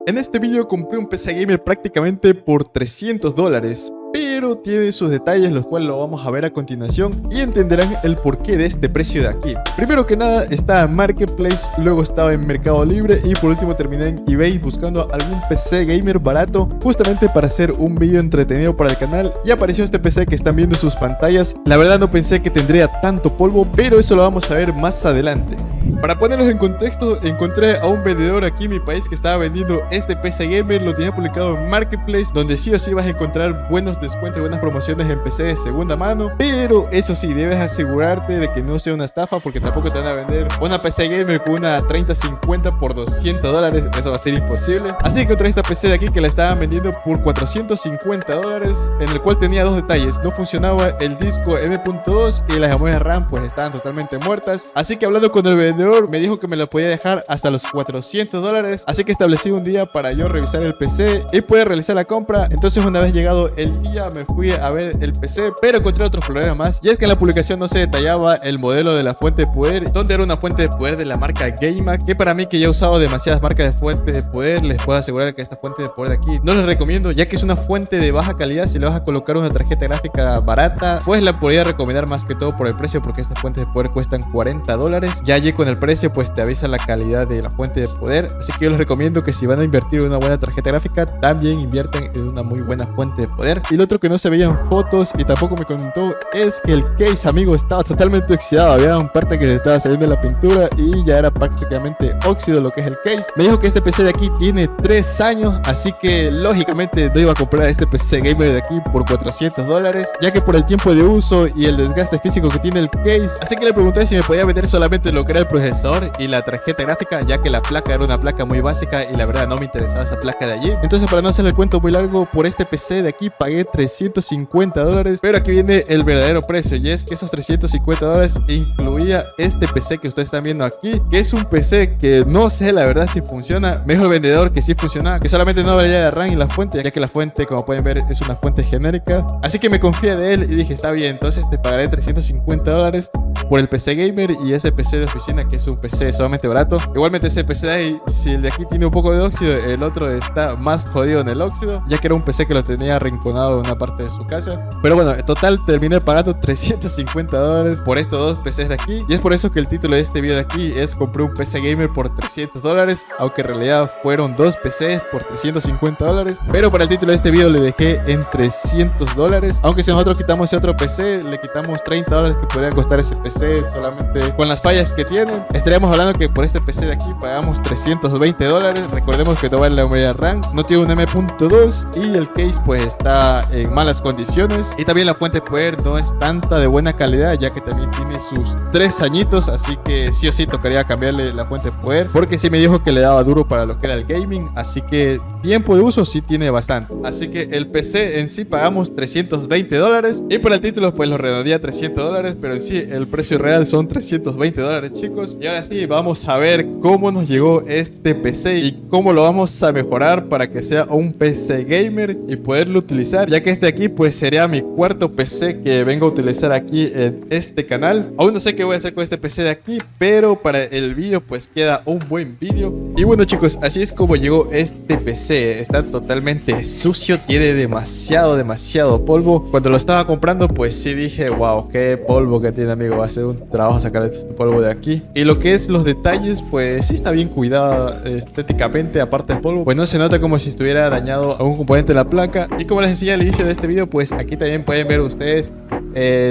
En este vídeo compré un PC gamer prácticamente por $300, pero tiene sus detalles los cuales lo vamos a ver a continuación y entenderán el porqué de este precio de aquí. Primero que nada está en Marketplace, luego estaba en Mercado Libre y por último terminé en eBay buscando algún PC gamer barato justamente para hacer un vídeo entretenido para el canal y apareció este PC que están viendo en sus pantallas. La verdad no pensé que tendría tanto polvo, pero eso lo vamos a ver más adelante. Para ponerlos en contexto, encontré a un vendedor aquí en mi país que estaba vendiendo este PC gamer, lo tenía publicado en Marketplace, donde sí o sí vas a encontrar buenos descuentos y buenas promociones en PC de segunda mano, pero eso sí, debes asegurarte de que no sea una estafa porque tampoco te van a vender una PC gamer con una 3050 por $200, eso va a ser imposible. Así que encontré esta PC de aquí que la estaban vendiendo por $450, en el cual tenía dos detalles: no funcionaba el disco M.2 y las memorias RAM pues estaban totalmente muertas. Así que hablando con el vendedor me dijo que me lo podía dejar hasta los $400, así que establecí un día para yo revisar el PC y poder realizar la compra. Entonces una vez llegado el día me fui a ver el PC, pero encontré otro problema más, y es que en la publicación no se detallaba el modelo de la fuente de poder, donde era una fuente de poder de la marca GameMax, que para mí, que ya he usado demasiadas marcas de fuentes de poder, les puedo asegurar que esta fuente de poder de aquí no les recomiendo, ya que es una fuente de baja calidad. Si le vas a colocar una tarjeta gráfica barata, pues la podría recomendar más que todo por el precio, porque estas fuentes de poder cuestan $40. Ya allí con el precio pues te avisa la calidad de la fuente de poder, así que yo les recomiendo que si van a invertir en una buena tarjeta gráfica, también inviertan en una muy buena fuente de poder. Y lo otro que no se veían fotos y tampoco me contó es que el case, amigo, estaba totalmente oxidado. Había un parte que le estaba saliendo la pintura y ya era prácticamente óxido lo que es el case. Me dijo que este PC de aquí tiene 3 años, así que lógicamente no iba a comprar este PC gamer de aquí por $400, ya que por el tiempo de uso y el desgaste físico que tiene el case. Así que le pregunté si me podía vender solamente lo que era el procesador y la tarjeta gráfica, ya que la placa era una placa muy básica y la verdad no me interesaba esa placa de allí. Entonces, para no hacer el cuento muy largo, por este PC de aquí pagué $350, pero aquí viene el verdadero precio, y es que esos $350 incluía este PC que ustedes están viendo aquí, que es un PC que no sé la verdad si funciona. Me dijo el vendedor que sí funciona, que solamente no valía la RAM y la fuente, ya que la fuente, como pueden ver, es una fuente genérica. Así que me confié de él y dije, está bien, entonces te pagaré $350 por el PC gamer y ese PC de oficina, que es un PC solamente barato. Igualmente ese PC de ahí, si el de aquí tiene un poco de óxido, el otro está más jodido en el óxido, ya que era un PC que lo tenía arrinconado en una parte de su casa. Pero bueno, en total terminé pagando $350 por estos dos PCs de aquí, y es por eso que el título de este video de aquí es: compré un PC gamer por $300, aunque en realidad fueron dos PCs por $350, pero para el título de este video le dejé en $300, aunque si nosotros quitamos ese otro PC, le quitamos $30 que podría costar ese PC solamente con las fallas que tiene. Estaríamos hablando que por este PC de aquí pagamos $320. Recordemos que no vale la memoria RAM, no tiene un M.2 y el case pues está en malas condiciones, y también la fuente de poder no es tanta de buena calidad, ya que también tiene sus 3 añitos, así que sí o sí tocaría cambiarle la fuente de poder, porque sí me dijo que le daba duro para lo que era el gaming, así que tiempo de uso sí tiene bastante. Así que el PC en sí pagamos $320 y por el título pues lo redondeé a $300, pero en sí el precio real son $320, chicos. Y ahora sí, vamos a ver cómo nos llegó este PC y cómo lo vamos a mejorar para que sea un PC gamer y poderlo utilizar, ya que este aquí pues sería mi cuarto PC que vengo a utilizar aquí en este canal. Aún no sé qué voy a hacer con este PC de aquí, pero para el vídeo pues queda un buen vídeo. Y bueno, chicos, así es como llegó este PC. Está totalmente sucio, tiene demasiado polvo. Cuando lo estaba comprando pues sí dije, wow, qué polvo que tiene, amigo, va a ser un trabajo sacar este polvo de aquí. Y lo que es los detalles pues sí está bien cuidado estéticamente, aparte del polvo pues no se nota como si estuviera dañado algún componente de la placa. Y como les decía al inicio de este video, pues aquí también pueden ver ustedes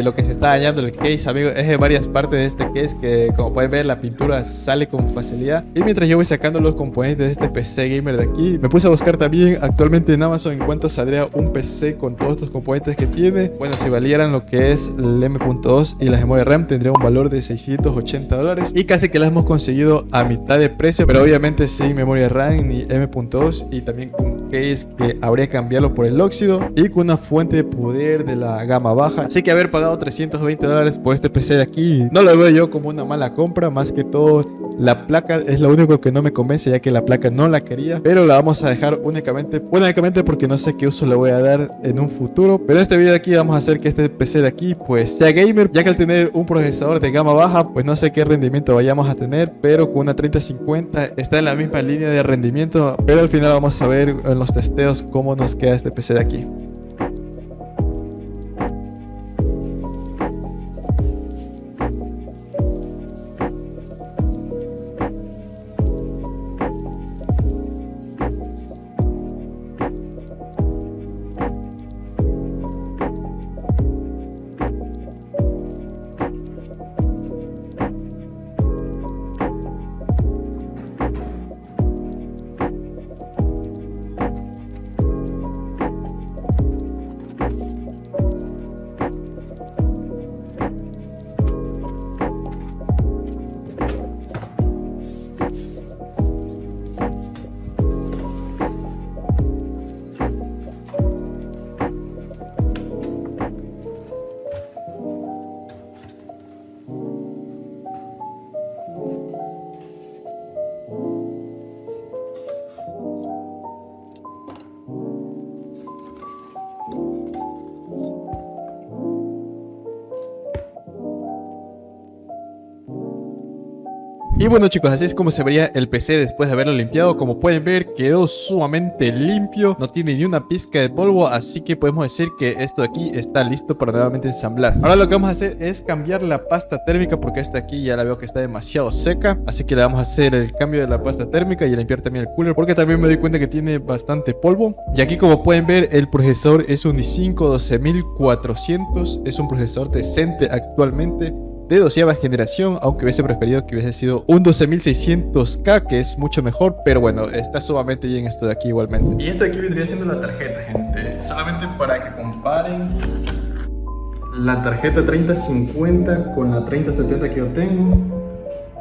lo que se está dañando el case, amigo. Es de varias partes de este case que, como pueden ver, la pintura sale con facilidad. Y mientras yo voy sacando los componentes de este PC gamer de aquí, me puse a buscar también actualmente en Amazon en cuánto saldría un PC con todos estos componentes que tiene. Bueno, si valieran lo que es el M.2 y la memoria RAM, tendría un valor de $680, y casi que la hemos conseguido a mitad de precio, pero obviamente sin memoria RAM ni M.2, y también con case que habría que cambiarlo por el óxido y con una fuente de poder de la gama baja. Así que haber pagado $320 por este PC de aquí no lo veo yo como una mala compra, más que todo La placa es lo único que no me convence, ya que la placa no la quería, pero la vamos a dejar únicamente porque no sé qué uso le voy a dar en un futuro. Pero en este video de aquí vamos a hacer que este PC de aquí pues sea gamer, ya que al tener un procesador de gama baja pues no sé qué rendimiento vayamos a tener, pero con una 3050 está en la misma línea de rendimiento. Pero al final vamos a ver en los testeos cómo nos queda este PC de aquí. Y bueno chicos, así es como se vería el PC después de haberlo limpiado. Como pueden ver, quedó sumamente limpio, no tiene ni una pizca de polvo, así que podemos decir que esto de aquí está listo para nuevamente ensamblar. Ahora lo que vamos a hacer es cambiar la pasta térmica, porque esta aquí ya la veo que está demasiado seca, así que le vamos a hacer el cambio de la pasta térmica y limpiar también el cooler, porque también me doy cuenta que tiene bastante polvo. Y aquí como pueden ver, el procesador es un i5 12400, es un procesador decente actualmente, de 12ª generación, aunque hubiese preferido que hubiese sido un 12600K, que es mucho mejor, pero bueno, está sumamente bien esto de aquí igualmente. Y esto de aquí vendría siendo la tarjeta, gente, solamente para que comparen la tarjeta 3050 con la 3070 que yo tengo.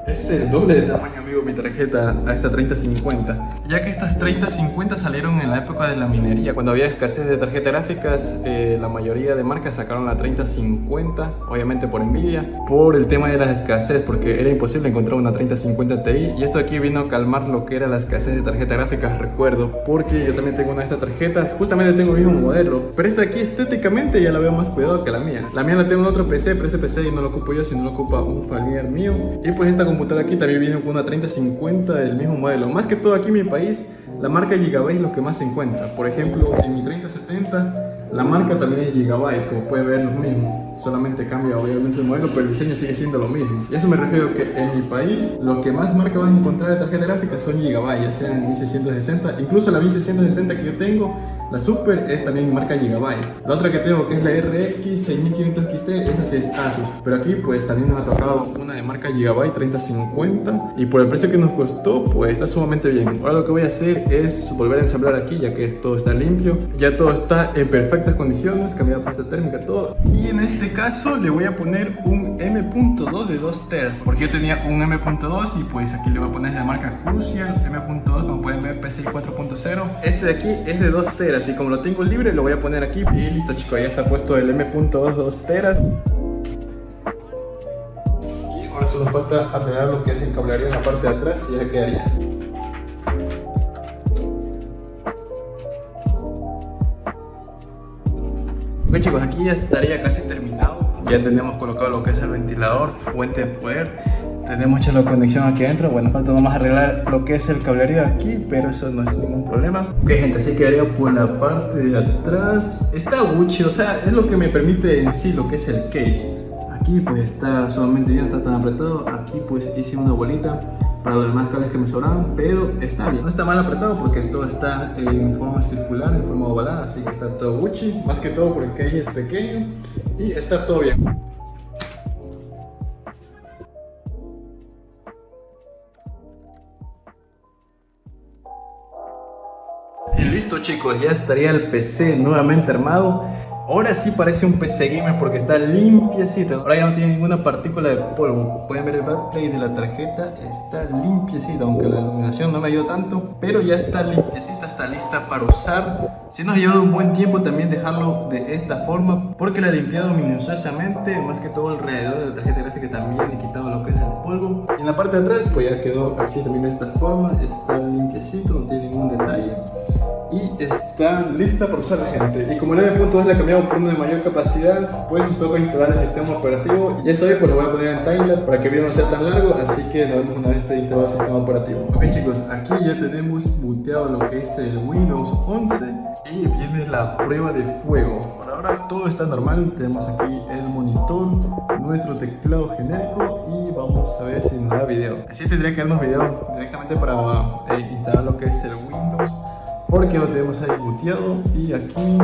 Es el doble de tamaño, amigo, mi tarjeta a esta 3050. Ya que estas 3050 salieron en la época de la minería, cuando había escasez de tarjetas gráficas, la mayoría de marcas sacaron la 3050, obviamente por envidia, por el tema de la escasez, porque era imposible encontrar una 3050 Ti. Y esto aquí vino a calmar lo que era la escasez de tarjetas gráficas, recuerdo, porque yo también tengo una de estas tarjetas, justamente tengo el mismo modelo, pero esta aquí estéticamente ya la veo más cuidado que la mía. La mía la tengo en otro PC, pero ese PC no lo ocupo yo, sino lo ocupa un familiar mío. Y pues esta computadora aquí también viene con una 3050 del mismo modelo. Más que todo aquí en mi país, la marca Gigabyte es lo que más se encuentra. Por ejemplo, en mi 3070, la marca también es Gigabyte, como puede ver, lo mismo. Solamente cambia obviamente el modelo, pero el diseño sigue siendo lo mismo. Y eso me refiero que en mi país, lo que más marca vas a encontrar de tarjeta gráfica son Gigabyte, ya sea en 1660. Incluso la 1660 que yo tengo, la Super, es también marca Gigabyte. La otra que tengo, que es la RX 6500 XT, esa sí es Asus. Pero aquí pues también nos ha tocado una de marca Gigabyte 3050, y por el precio que nos costó pues está sumamente bien. Ahora lo que voy a hacer es volver a ensamblar aquí, ya que todo está limpio, ya todo está en perfectas condiciones, cambiar pasta térmica, todo. Y en este caso le voy a poner un M.2 de 2 teras, porque yo tenía un M.2 y pues aquí le voy a poner de marca Crucial M.2, como pueden ver, PCI 4.0. Este de aquí es de 2 teras y como lo tengo libre lo voy a poner aquí. Y listo chicos, ya está puesto el M.2 2 teras. Y ahora solo falta arreglar lo que es el cableado en la parte de atrás y ya quedaría. Ok chicos, aquí ya estaría casi terminado. Ya tenemos colocado lo que es el ventilador, fuente de poder. Tenemos hecha la conexión aquí adentro. Bueno, falta nomás arreglar lo que es el cablerío aquí, pero eso no es ningún problema. Ok gente, así quedaría por la parte de atrás. Está Gucci, o sea, es lo que me permite en sí lo que es el case. Aquí pues está sumamente bien, está tan apretado. Aquí pues hice una bolita para los demás cables que me sobraban, pero está bien. No está mal apretado porque todo está en forma circular, en forma ovalada, así que está todo Gucci. Más que todo porque el case es pequeño y está todo bien. Y listo chicos, ya estaría el PC nuevamente armado. Ahora sí parece un PC gamer porque está limpiecito. Ahora ya no tiene ninguna partícula de polvo. Pueden ver el backplate de la tarjeta, está limpiecita, aunque la iluminación no me ayudó tanto, pero ya está limpiecita, está lista para usar. Sí nos ha llevado un buen tiempo también dejarlo de esta forma, porque la he limpiado minuciosamente, más que todo alrededor de la tarjeta gráfica también he quitado lo que es el polvo. Y en la parte de atrás pues ya quedó así también de esta forma, está limpiecito, no tiene ningún detalle. Y está lista para usar, gente. Y como 9.2 la he cambiado por uno de mayor capacidad, pues nos toca instalar el sistema operativo. Y eso hoy pues lo voy a poner en timelapse para que el video no sea tan largo, así que nos vemos una vez esté instalado el sistema operativo. Ok chicos, aquí ya tenemos booteado lo que es el Windows 11 y viene la prueba de fuego. Por ahora todo está normal, tenemos aquí el monitor, nuestro teclado genérico y vamos a ver si nos da video. Así tendría que darnos video directamente para instalar lo que es el Windows, porque lo tenemos ahí booteado. Y aquí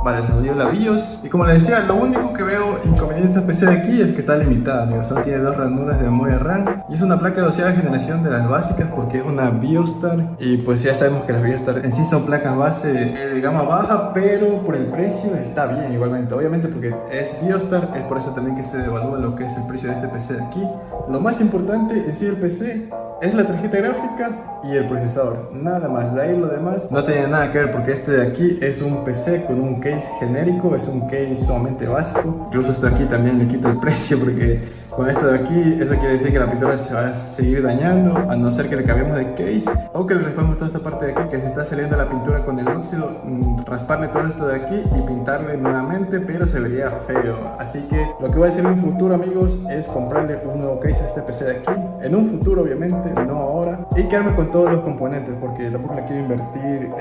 vale, nos dio la BIOS. Y como les decía, lo único que veo inconveniente de esta PC de aquí es que está limitada, amigos. Solo tiene 2 ranuras de memoria RAM y es una placa de 12ª generación de las básicas, porque es una BIOSTAR. Y pues ya sabemos que las BIOSTAR en sí son placas base de gama baja, pero por el precio está bien igualmente. Obviamente porque es BIOSTAR, es por eso también que se devalúa lo que es el precio de este PC de aquí. Lo más importante en sí del PC es la tarjeta gráfica y el procesador, nada más. De ahí lo demás no tiene nada que ver, porque este de aquí es un PC con un case genérico, es un case sumamente básico. Incluso esto de aquí también le quito el precio, porque con esto de aquí, eso quiere decir que la pintura se va a seguir dañando, a no ser que le cambiemos de case o que le raspemos toda esta parte de aquí que se está saliendo la pintura con el óxido, rasparle todo esto de aquí y pintarle nuevamente, pero se vería feo. Así que lo que voy a hacer en un futuro, amigos, es comprarle un nuevo case a este PC de aquí, en un futuro obviamente, no ahora, y quedarme con todos los componentes, porque tampoco le quiero invertir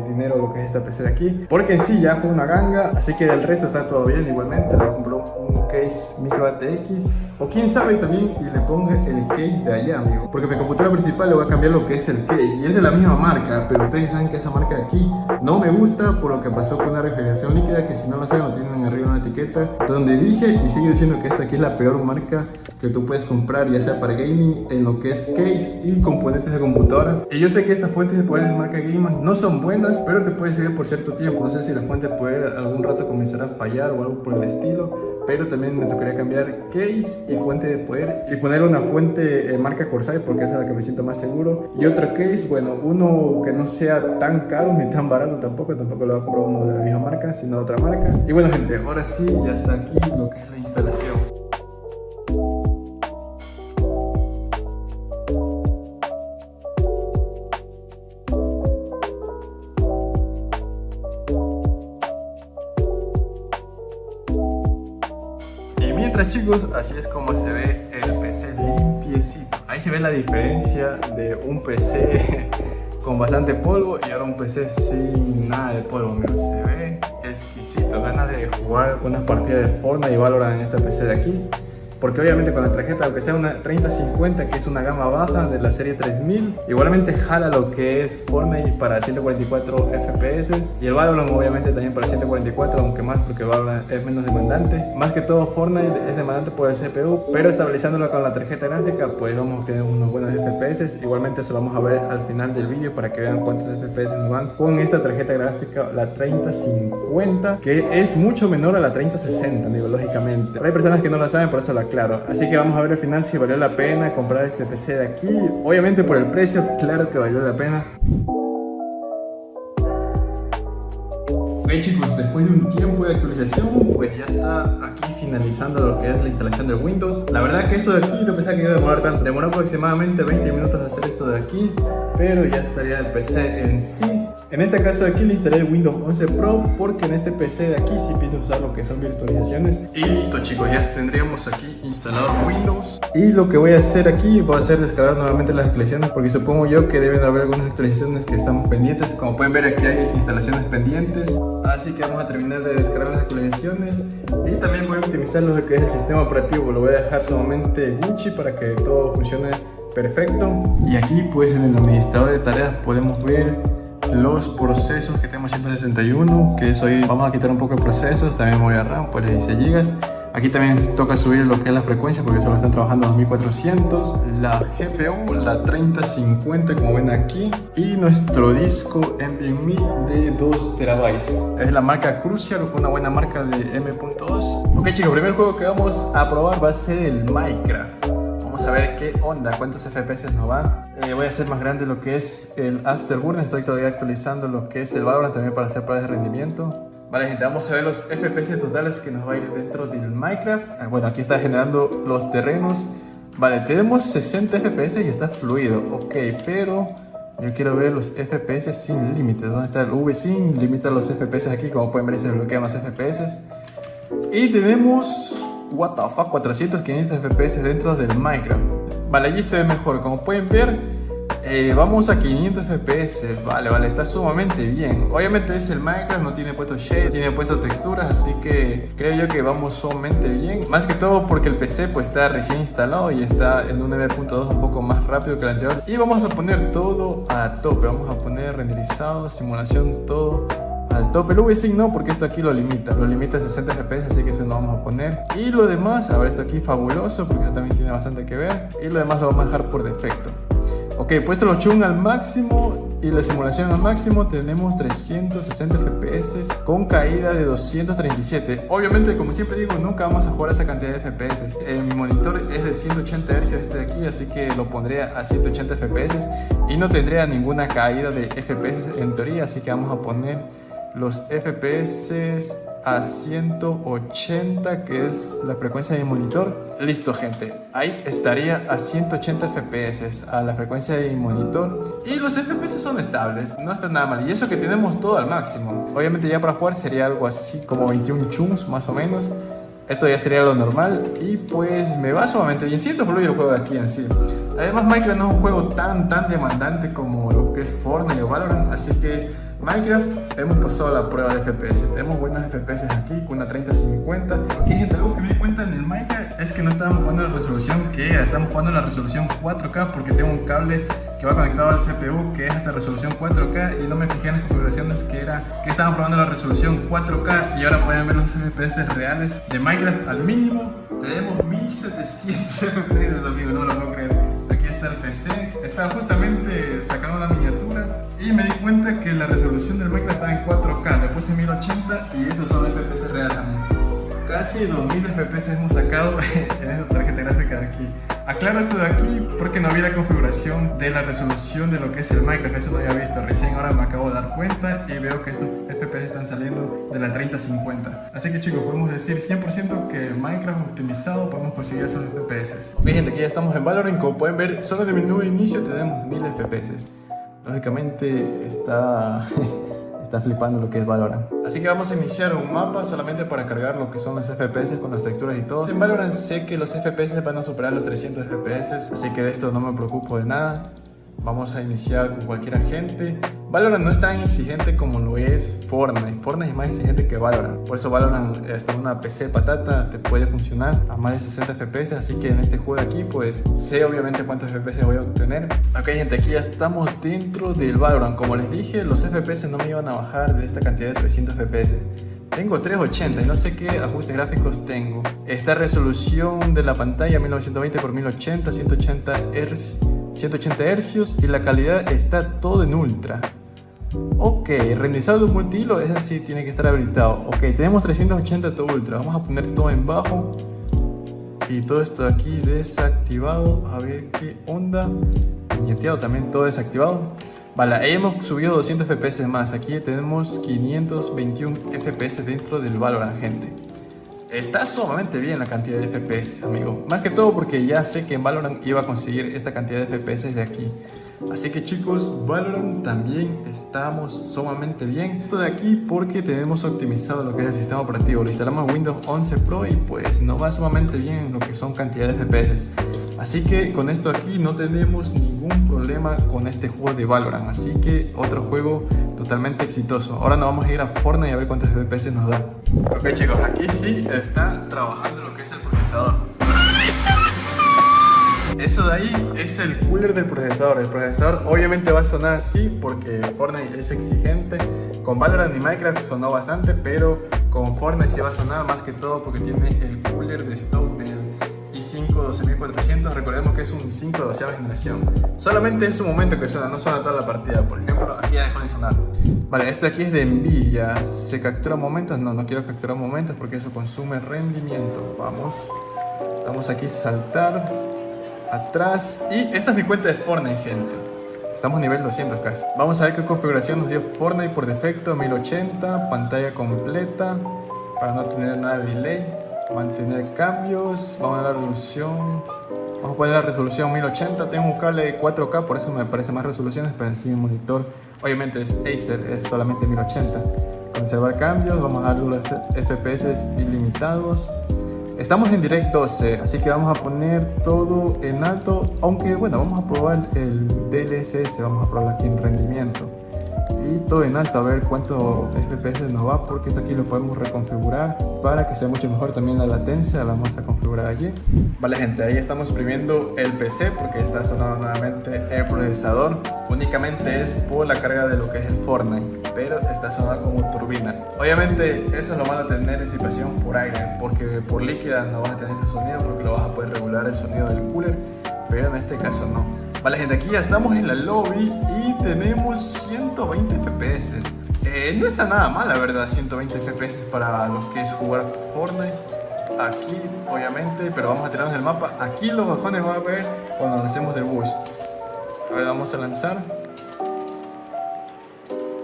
dinero a lo que es esta PC de aquí, porque en sí ya fue una ganga. Así que del resto está todo bien igualmente. Le compró un case micro ATX, o quién sabe también y le ponga el case de allá, amigo, porque mi computadora principal le voy a cambiar lo que es el case y es de la misma marca, pero ustedes saben que esa marca de aquí no me gusta por lo que pasó con una refrigeración líquida, que si no lo saben lo tienen arriba una etiqueta donde dije y sigue diciendo que esta aquí es la peor marca que tú puedes comprar, ya sea para gaming, en lo que es case y componentes de computadora. Y yo sé que estas fuentes de poder en marca gaming no son buenas, pero te puede servir por cierto tiempo. No sé si la fuente de poder algún rato comenzará a fallar o algo por el estilo, pero también me tocaría cambiar case y fuente de poder y poner una fuente marca Corsair, porque esa es la que me siento más seguro, y otro case, bueno, uno que no sea tan caro ni tan barato tampoco lo voy a comprar uno de la misma marca, sino de otra marca. Y bueno, gente, ahora sí, ya está aquí lo que es la instalación. Mientras, chicos, así es como se ve el PC limpiecito. Ahí se ve la diferencia de un PC con bastante polvo y ahora un PC sin nada de polvo, amigos. Se ve exquisito. Ganas de jugar unas partidas de Fortnite y Valorant en esta PC de aquí, porque obviamente con la tarjeta, aunque sea una 3050, que es una gama baja de la serie 3000, igualmente jala lo que es Fortnite para 144 FPS y el Valorant obviamente también para 144, aunque más porque el Valorant es menos demandante. Más que todo Fortnite es demandante por el CPU, pero estabilizándolo con la tarjeta gráfica pues vamos a obtener unos buenos FPS. Igualmente eso lo vamos a ver al final del vídeo para que vean cuántos FPS nos van con esta tarjeta gráfica, la 3050, que es mucho menor a la 3060, amigo, lógicamente. Pero hay personas que no lo saben, por eso la claro. Así que vamos a ver al final si valió la pena comprar este PC de aquí. Obviamente por el precio, claro que valió la pena. Ok, chicos, después de un tiempo de actualización, pues ya está aquí finalizando lo que es la instalación de Windows. La verdad que esto de aquí no pensaba que iba a demorar tanto. Demoró aproximadamente 20 minutos hacer esto de aquí, pero ya estaría el PC en sí. En este caso de aquí le instalé el Windows 11 Pro, porque en este PC de aquí sí pienso usar lo que son virtualizaciones. Y listo, chicos, ya tendríamos aquí instalado Windows. Y lo que voy a hacer aquí, voy a hacer descargar nuevamente las actualizaciones, porque supongo yo que deben haber algunas actualizaciones que estamos pendientes. Como pueden ver, aquí hay instalaciones pendientes, así que vamos a terminar de descargar las actualizaciones. Y también voy a optimizar lo que es el sistema operativo. Lo voy a dejar sumamente Gucci para que todo funcione perfecto. Y aquí pues en el administrador de tareas podemos ver los procesos que tenemos 161, que es hoy. Vamos a quitar un poco de procesos, también memoria RAM, pues 16 GB. Aquí también toca subir lo que es la frecuencia, porque solo están trabajando 2400. La GPU, la 3050, como ven aquí. Y nuestro disco NVMe de 2 TB. Es la marca Crucial, una buena marca de M.2. Ok, chicos, el primer juego que vamos a probar va a ser el Minecraft. Vamos a ver qué onda, cuántos FPS nos van. Voy a hacer más grande lo que es el Afterburner. Estoy todavía actualizando lo que es el Valorant también para hacer pruebas de rendimiento. Vale, gente, vamos a ver los FPS totales que nos va a ir dentro del Minecraft. Bueno, aquí está generando los terrenos. Vale, tenemos 60 FPS y está fluido. Ok, pero yo quiero ver los FPS sin límites. ¿Dónde está el V-Sync? Limita los FPS aquí. Como pueden ver, se bloquean los FPS. Y tenemos, what the fuck, 400, 500 FPS dentro del Minecraft. Vale, allí se ve mejor. Como pueden ver, vamos a 500 FPS. Vale, está sumamente bien. Obviamente es el Minecraft, no tiene puesto shade, no tiene puesto texturas, así que creo yo que vamos sumamente bien. Más que todo porque el PC pues está recién instalado y está en un 9.2 un poco más rápido que el anterior. Y vamos a poner todo a tope. Vamos a poner renderizado, simulación, todo al tope. El V-Sync no, porque esto aquí lo limita a 60 FPS, así que eso no vamos a poner. Y lo demás, ahora esto aquí fabuloso, porque eso también tiene bastante que ver. Y lo demás lo vamos a dejar por defecto. Ok, puesto los chung al máximo y la simulación al máximo, tenemos 360 FPS con caída de 237. Obviamente, como siempre digo, nunca vamos a jugar a esa cantidad de FPS. Mi monitor es de 180 Hz este de aquí, así que lo pondré a 180 FPS y no tendría ninguna caída de FPS en teoría, así que vamos a poner los FPS a 180, que es la frecuencia de mi monitor. Listo, gente, ahí estaría a 180 FPS a la frecuencia de mi monitor y los FPS son estables, no está nada mal, y eso que tenemos todo al máximo. Obviamente ya para jugar sería algo así como 21 chunks más o menos. Esto ya sería lo normal y pues me va sumamente bien. Siento fluir el juego de aquí en sí. Además, Minecraft no es un juego tan demandante como lo que es Fortnite o Valorant, así que Minecraft hemos pasado la prueba de FPS. Tenemos buenos FPS aquí con una 3050. Ok, gente, algo que me di cuenta en el Minecraft es que no estábamos jugando en la resolución que era. Estamos jugando en la resolución 4K porque tengo un cable que va conectado al CPU que es hasta resolución 4K y no me fijé en las configuraciones que estaban probando la resolución 4K, y ahora pueden ver los FPS reales de Minecraft al mínimo. Tenemos 1700 FPS, amigos, no me lo puedo creer. Aquí está el PC, estaba justamente sacando la miniatura y me di cuenta que la resolución del Minecraft estaba en 4K, le puse 1080 y estos son FPS reales también. Casi 2000 FPS hemos sacado en esta tarjeta gráfica de aquí. Aclaro esto de aquí porque no había la configuración de la resolución de lo que es el Minecraft, eso no había visto, recién ahora me acabo de dar cuenta y veo que estos FPS están saliendo de la 3050. Así que chicos, podemos decir 100% que Minecraft optimizado podemos conseguir esos FPS. Ok, gente, aquí ya estamos en Valorant. Como pueden ver, solo de mi nuevo inicio tenemos 1000 FPS. Lógicamente está flipando lo que es Valorant. Así que vamos a iniciar un mapa solamente para cargar lo que son los FPS con las texturas y todo. En Valorant sé que los FPS van a superar los 300 FPS, así que de esto no me preocupo de nada. Vamos a iniciar con cualquier agente. Valorant no es tan exigente como lo es Fortnite. Fortnite es más exigente que Valorant. Por eso Valorant hasta una PC patata te puede funcionar a más de 60 FPS. Así que en este juego de aquí pues sé obviamente cuántos FPS voy a obtener. Ok, gente, aquí ya estamos dentro del Valorant. Como les dije, los FPS no me iban a bajar de esta cantidad de 300 FPS. Tengo 380 y no sé qué ajustes gráficos tengo. Esta resolución de la pantalla 1920 x 1080, 180 Hz y la calidad está todo en ultra. Ok, renderizado de multihilo, ese sí tiene que estar habilitado. Ok, tenemos 380 todo ultra, vamos a poner todo en bajo y todo esto de aquí desactivado. A ver qué onda. Piñeteado también, todo desactivado. Vale, ahí hemos subido 200 FPS más. Aquí tenemos 521 FPS dentro del Valorant, gente. Está sumamente bien la cantidad de FPS, amigo. Más que todo porque ya sé que en Valorant iba a conseguir esta cantidad de FPS de aquí. Así que chicos, Valorant también estamos sumamente bien. Esto de aquí porque tenemos optimizado lo que es el sistema operativo. Lo instalamos en Windows 11 Pro y pues nos va sumamente bien lo que son cantidades de FPS. Así que con esto aquí no tenemos ningún problema con este juego de Valorant. Así que otro juego totalmente exitoso. Ahora nos vamos a ir a Fortnite y a ver cuántos FPS nos da. Ok chicos, aquí sí está trabajando lo que es el procesador. Eso de ahí es el cooler del procesador. El procesador obviamente va a sonar así porque Fortnite es exigente. Con Valorant y Minecraft sonó bastante, pero con Fortnite sí va a sonar más que todo porque tiene el cooler de stock del i5 12400. Recordemos que es un i5 de 12ª generación. Solamente es un momento que suena, no suena toda la partida. Por ejemplo, aquí ya dejó de sonar. Vale, esto aquí es de Nvidia. ¿Se captura momentos? No, no quiero capturar momentos porque eso consume rendimiento. Vamos aquí a saltar atrás. Y esta es mi cuenta de Fortnite, gente. Estamos nivel 200 casi. Vamos a ver qué configuración nos dio Fortnite por defecto. 1080, pantalla completa para no tener nada de delay. Mantener cambios, vamos a la resolución. Vamos a poner la resolución 1080. Tengo un cable de 4K, por eso me parece más resoluciones, pero en sí mi monitor obviamente es Acer, es solamente 1080. Conservar cambios, vamos a darle los FPS ilimitados. Estamos en Direct 12, así que vamos a poner todo en alto, aunque bueno, vamos a probar el DLSS, vamos a probarlo aquí en rendimiento. Y todo en alto, a ver cuánto FPS nos va, porque esto aquí lo podemos reconfigurar para que sea mucho mejor. También la latencia la vamos a configurar allí. Vale gente, ahí estamos exprimiendo el PC porque está sonando nuevamente el procesador. Únicamente es por la carga de lo que es el Fortnite, pero está sonando como turbina. Obviamente eso es lo malo de tener disipación por aire, porque por líquida no vas a tener ese sonido, porque lo vas a poder regular el sonido del cooler, pero en este caso no. Vale gente, aquí ya estamos en la lobby y tenemos 120 FPS. No está nada mal, la verdad, 120 FPS para lo que es jugar Fortnite. Aquí, obviamente, pero vamos a tirarnos del mapa. Aquí los bajones va a ver cuando lancemos del bus. A ver, vamos a lanzar.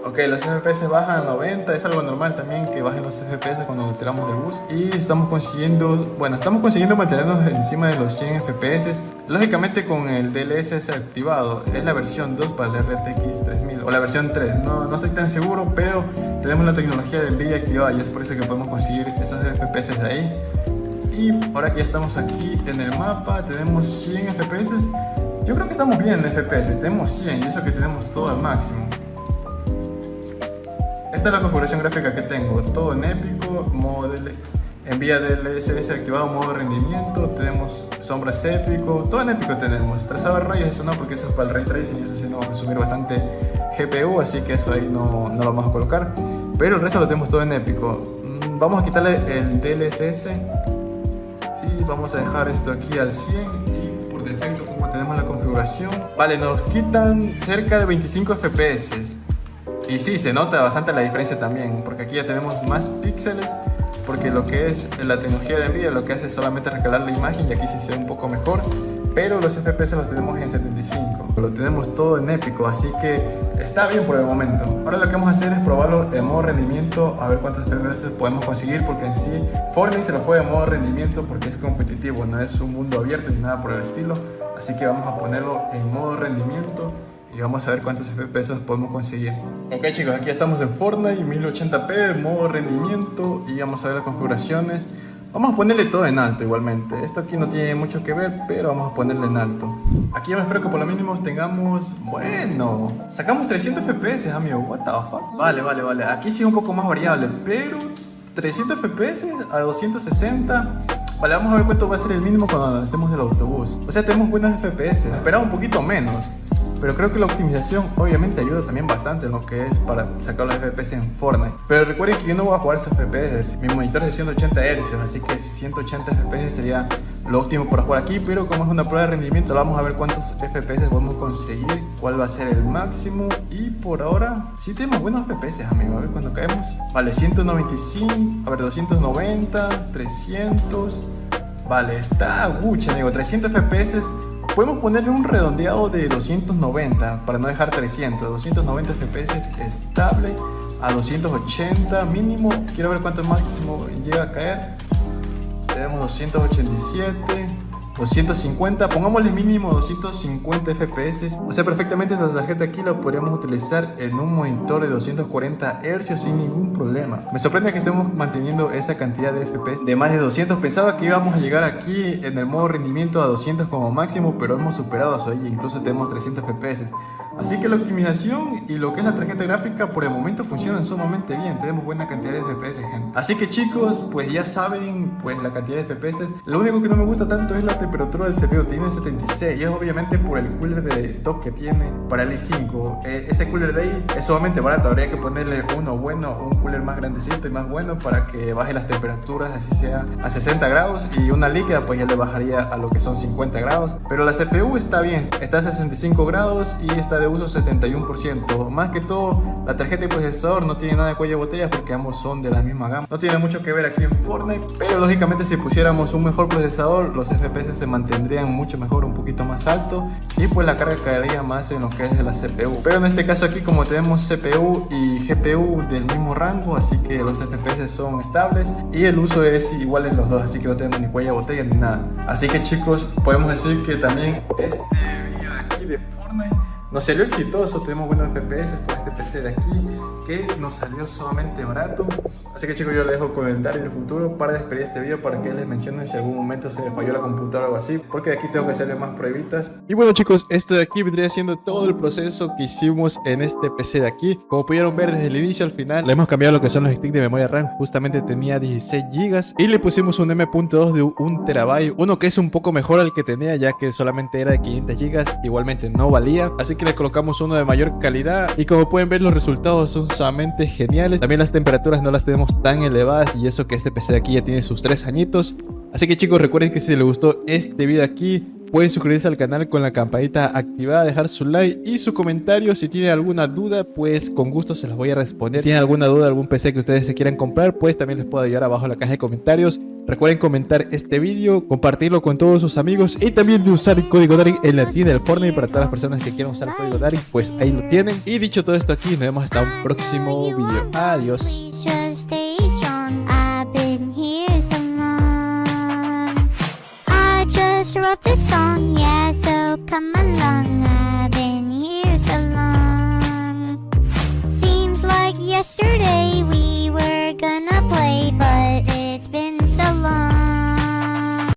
Ok, los FPS bajan a 90, es algo normal también que bajen los FPS cuando tiramos del bus. Y estamos consiguiendo mantenernos encima de los 100 FPS. Lógicamente con el DLSS activado, es la versión 2 para el RTX 3000 o la versión 3, no estoy tan seguro, pero tenemos la tecnología de Nvidia activada y es por eso que podemos conseguir esos FPS de ahí. Y ahora que ya estamos aquí en el mapa, tenemos 100 FPS. Yo creo que estamos bien en FPS, tenemos 100 y eso que tenemos todo al máximo. Esta es la configuración gráfica que tengo, todo en épico, modo Nvidia DLSS activado, modo rendimiento, tenemos sombras épico, todo en épico tenemos. Trazado de rayos, eso no, porque eso es para el ray tracing y eso sí nos va a consumir bastante GPU, así que eso ahí no lo vamos a colocar. Pero el resto lo tenemos todo en épico. Vamos a quitarle el DLSS y vamos a dejar esto aquí al 100 y por defecto como tenemos la configuración. Vale, nos quitan cerca de 25 FPS. Y sí, se nota bastante la diferencia también, porque aquí ya tenemos más píxeles, porque lo que es la tecnología de Nvidia lo que hace es solamente recalar la imagen y aquí sí se ve un poco mejor, pero los FPS los tenemos en 75, lo tenemos todo en épico, así que está bien por el momento. Ahora lo que vamos a hacer es probarlo en modo rendimiento, a ver cuántos FPS podemos conseguir, porque en sí Fortnite se lo juega en modo rendimiento porque es competitivo, no es un mundo abierto ni nada por el estilo, así que vamos a ponerlo en modo rendimiento y vamos a ver cuántos FPS podemos conseguir. Ok chicos, aquí estamos en Fortnite 1080p, modo rendimiento, y vamos a ver las configuraciones. Vamos a ponerle todo en alto igualmente. Esto aquí no tiene mucho que ver, pero vamos a ponerle en alto. Aquí yo me espero que por lo mínimo tengamos... Bueno, sacamos 300 FPS, amigo. What the fuck. Vale. Aquí sí es un poco más variable, pero 300 FPS a 260... Vale, vamos a ver cuánto va a ser el mínimo cuando lancemos el autobús. O sea, tenemos buenos FPS. Esperaba un poquito menos, pero creo que la optimización obviamente ayuda también bastante en lo que es para sacar los FPS en Fortnite. Pero recuerden que yo no voy a jugar esos FPS. Mi monitor es de 180 Hz, así que 180 FPS sería lo óptimo para jugar aquí. Pero como es una prueba de rendimiento, vamos a ver cuántos FPS podemos conseguir, cuál va a ser el máximo. Y por ahora sí tenemos buenos FPS, amigo. A ver cuando caemos. Vale, 195, a ver, 290, 300. Vale, está Gucci, amigo, 300 FPS. Podemos ponerle un redondeado de 290 para no dejar 300. 290 FPS estable a 280 mínimo. Quiero ver cuánto máximo llega a caer. Tenemos 287, 250. Pongámosle mínimo 250 FPS. O sea, perfectamente esta tarjeta aquí la podríamos utilizar en un monitor de 240 Hz sin ningún problema. Me sorprende que estemos manteniendo esa cantidad de FPS de más de 200. Pensaba que íbamos a llegar aquí en el modo rendimiento a 200 como máximo, pero hemos superado eso ahí. Incluso tenemos 300 FPS. Así que la optimización y lo que es la tarjeta gráfica por el momento funcionan sumamente bien. Tenemos buena cantidad de FPS, gente. Así que chicos, pues ya saben, pues la cantidad de FPS. Lo único que no me gusta tanto es la temperatura del CPU. Tiene 76 y es obviamente por el cooler de stock que tiene para el i5. Ese cooler de ahí es sumamente barato. Habría que ponerle uno bueno, un cooler más grandecito y más bueno para que baje las temperaturas, así sea a 60 grados. Y una líquida pues ya le bajaría a lo que son 50 grados. Pero la CPU está bien, está a 65 grados y está de uso 71%. Más que todo La tarjeta y procesador no tiene nada de cuello de botella porque ambos son de la misma gama. No tiene mucho que ver aquí en Fortnite, pero lógicamente si pusiéramos un mejor procesador, los FPS se mantendrían mucho mejor, un poquito más alto, y pues la carga caería más en lo que es de la CPU. Pero en este caso aquí, como tenemos CPU y GPU del mismo rango, así que los FPS son estables y el uso es igual en los dos, así que no tenemos ni cuello de botella ni nada. Así que chicos, podemos decir que también este vídeo de aquí de Fortnite nos salió exitoso, tenemos buenos FPS con este PC de aquí que nos salió sumamente barato. Así que chicos, yo les dejo con el Dari del futuro para despedir este video, para que les mencionen si algún momento se me falló la computadora o algo así, porque de aquí tengo que hacerle más pruebitas. Y bueno chicos, esto de aquí vendría siendo todo el proceso que hicimos en este PC de aquí. Como pudieron ver desde el inicio al final, le hemos cambiado lo que son los sticks de memoria RAM. Justamente tenía 16 GB y le pusimos un M.2 de 1 TB, uno que es un poco mejor al que tenía, ya que solamente era de 500 GB, igualmente no valía, así que le colocamos uno de mayor calidad. Y como pueden ver, los resultados son sumamente geniales. También las temperaturas no las tenemos tan elevadas, y eso que este PC de aquí ya tiene sus 3 añitos. Así que chicos, recuerden que si les gustó este video aquí, pueden suscribirse al canal con la campanita activada, dejar su like y su comentario. Si tienen alguna duda, pues con gusto se las voy a responder. Si tienen alguna duda, algún PC que ustedes se quieran comprar, pues también les puedo ayudar abajo en la caja de comentarios. Recuerden comentar este vídeo, compartirlo con todos sus amigos, y también de usar el código Dari en la tienda del Fortnite para todas las personas que quieran usar el código Dari, pues ahí lo tienen. Y dicho todo esto aquí, nos vemos hasta un próximo video. Adiós. Wrote this song, yeah, so come along.